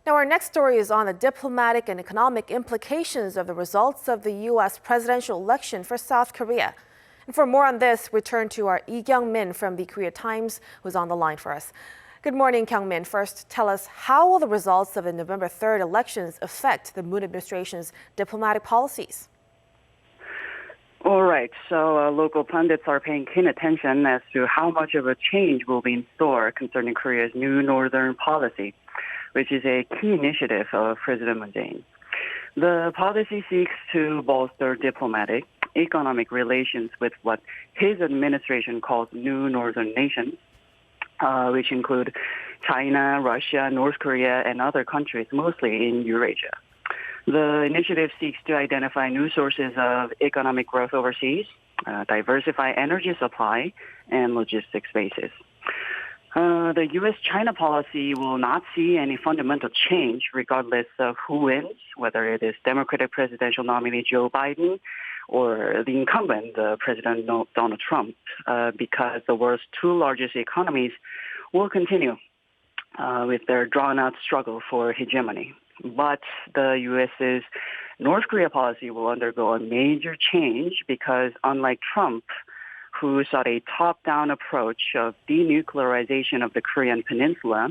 Now, our next story is on the diplomatic and economic implications of the results of the U.S. presidential election for South Korea. And for more on this, we turn to our Lee Kyung-min from the Korea Times, who's on the line for us. Good morning, Kyung-min. First, tell us, how will the results of the November 3rd elections affect the Moon administration's diplomatic policies? All right, so local pundits are paying keen attention as to how much of a change will be in store concerning Korea's new northern policy, which is a key initiative of President Moon Jae-in. The policy seeks to bolster diplomatic, economic relations with what his administration calls new northern nations, which include China, Russia, North Korea, and other countries, mostly in Eurasia. The initiative seeks to identify new sources of economic growth overseas, diversify energy supply, and logistics bases. The U.S.-China policy will not see any fundamental change regardless of who wins, whether it is Democratic presidential nominee Joe Biden or the incumbent, President Donald Trump, because the world's two largest economies will continue with their drawn-out struggle for hegemony. But the U.S.'s North Korea policy will undergo a major change because, unlike Trump, who sought a top-down approach of denuclearization of the Korean peninsula,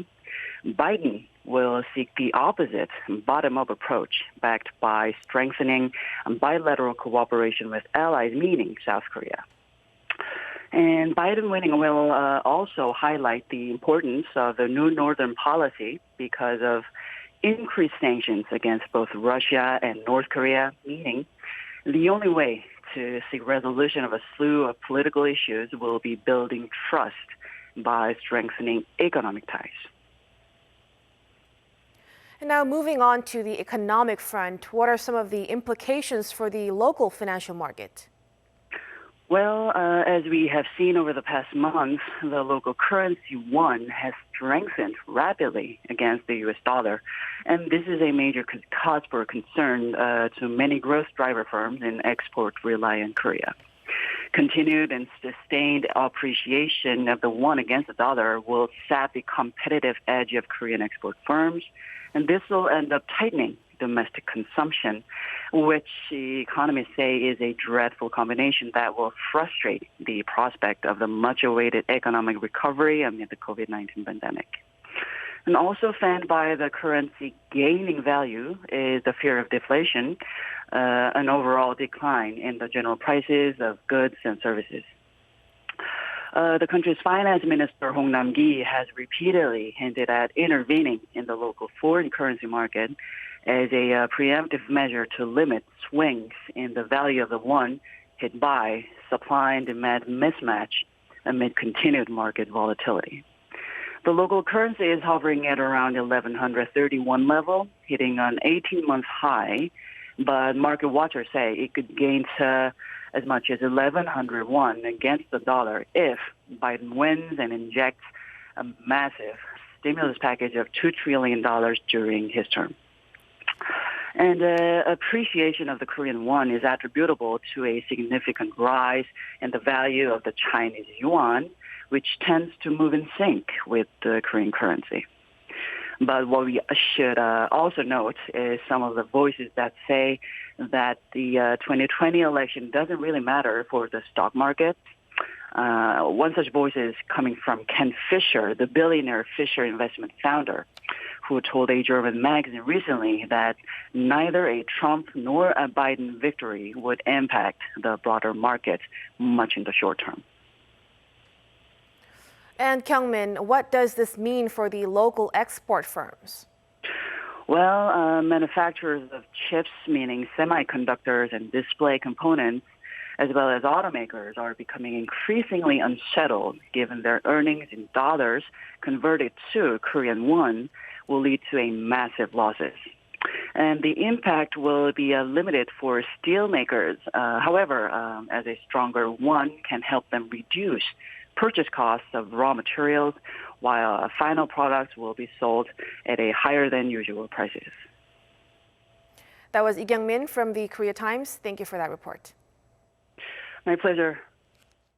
Biden will seek the opposite, bottom-up approach, backed by strengthening bilateral cooperation with allies, meaning South Korea. And Biden winning will also highlight the importance of the new northern policy because of increased sanctions against both Russia and North Korea, meaning the only way to seek resolution of a slew of political issues will be building trust by strengthening economic ties. And now moving on to the economic front, what are some of the implications for the local financial market? Well, as we have seen over the past month, the local currency won has strengthened rapidly against the U.S. dollar. And this is a major cause for concern to many growth driver firms in export-reliant Korea. Continued and sustained appreciation of the won against the dollar will sap the competitive edge of Korean export firms, and this will end up tightening domestic consumption, which economists say is a dreadful combination that will frustrate the prospect of the much-awaited economic recovery amid the COVID-19 pandemic. And also fanned by the currency gaining value is the fear of deflation, an overall decline in the general prices of goods and services. The country's finance minister, Hong Nam-gi, has repeatedly hinted at intervening in the local foreign currency market as a preemptive measure to limit swings in the value of the won hit by supply and demand mismatch amid continued market volatility. The local currency is hovering at around 1,131 level, hitting an 18-month high, but market watchers say it could gain to as much as 1,101 against the dollar if Biden wins and injects a massive stimulus package of $2 trillion during his term. And appreciation of the Korean won is attributable to a significant rise in the value of the Chinese yuan, which tends to move in sync with the Korean currency. But what we should also note is some of the voices that say that the 2020 election doesn't really matter for the stock market. One such voice is coming from Ken Fisher, the billionaire Fisher investment founder, who told a German magazine recently that neither a Trump nor a Biden victory would impact the broader market much in the short term. And Kyung-min, what does this mean for the local export firms? Well, manufacturers of chips, meaning semiconductors and display components, as well as automakers, are becoming increasingly unsettled given their earnings in dollars converted to Korean won will lead to a massive losses. And the impact will be limited for steel makers. However, as a stronger won can help them reduce purchase costs of raw materials, while final products will be sold at a higher than usual prices. That was Lee Kyung-min from the Korea Times. Thank you for that report. My pleasure.